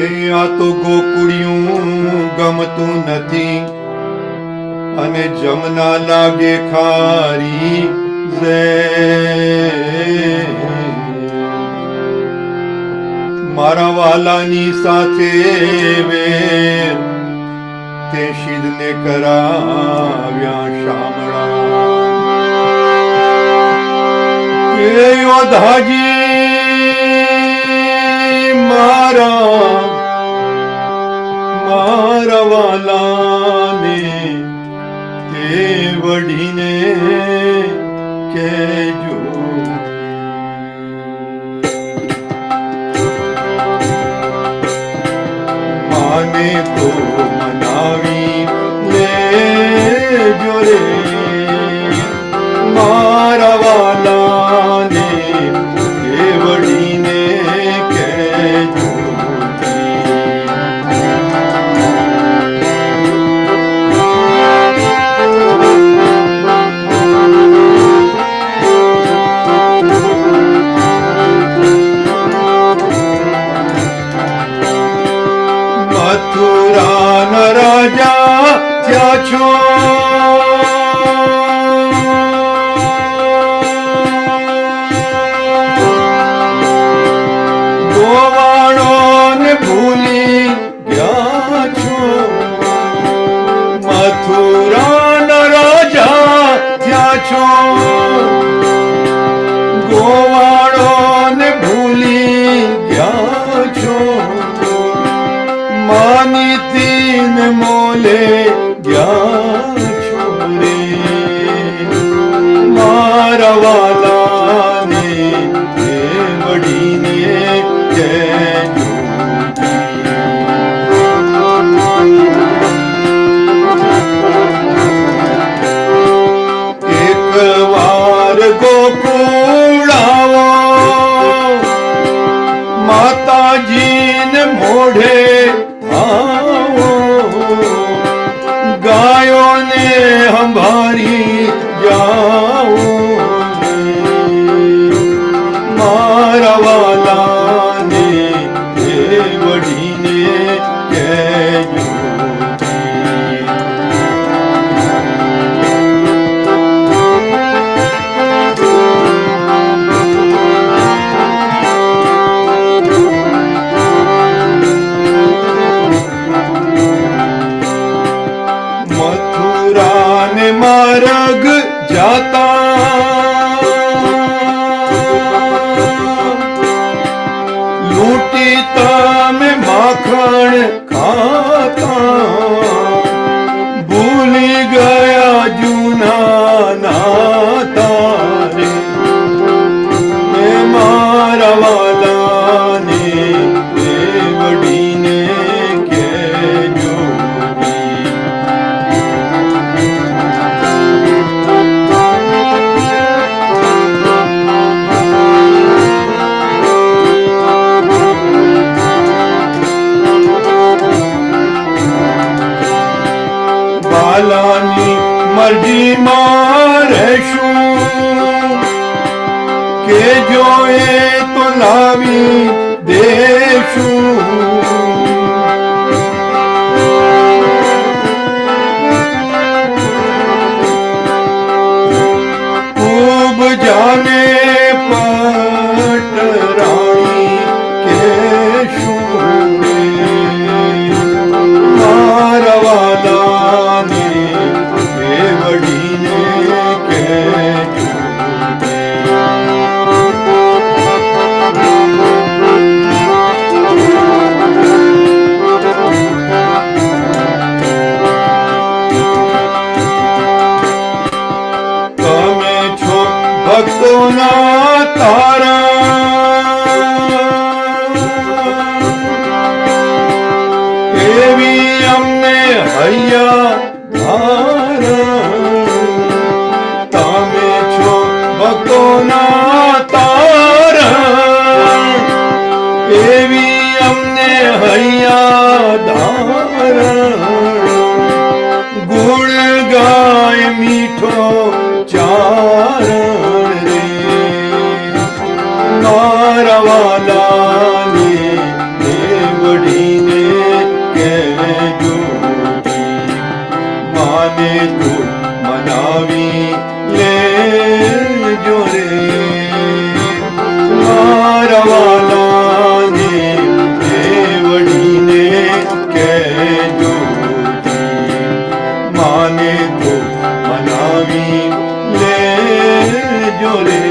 આ તો ગોકુળિયું ગમતું નથી અને જમના લાગે ખારી મારા વાલાની સાથે વેર તે શિદને કરાવ્યા શામળા એ યોધાજી મારા વાલાને તે વડીને કહેજો માને તો મનાવી લેજો રે મારા વાલાને તે વડીને કહેજો મથુરાના રાજા થયા છો ગોવાળોને ભૂલી ગયા છો મથુરાના રાજા થયા છો ગોવાળોને ભૂલી ગયા છો માનીતીન મોલે ગયા છો રે મારા વાલાને તે વડીને કહેજો એક વાર ગોકુળ આવો માતાજીને મોઢે ગાયોને સંભાળી જાઓ મારા વાલાને તે વડીને કહેજો મથુરાને માર્ગ જાતા લૂંટી તમે માખણ ખાતા ભૂલી ગયા જૂના નાતા રે મારા વાલાને તે વડીને કહેજો વાલાની મરજીમાં રહેશું કે જોએ તો લાવી દેશું ખૂબ જાને પટરાણી કેશું મારા વાલાને તે વડીને કહેજો તમે છો ભક્તોના તારા એવી અમને હૈયા તમે છો ભક્તોના તારા એવી અમને હૈયા ધારણ ગુણ ગાય મીઠો ચારણ રે મારા વાલાને વડીને મનાવી લેજો રે મારા વાલાને કેવડીને કહેજો માને તો મનાવી લેજો રે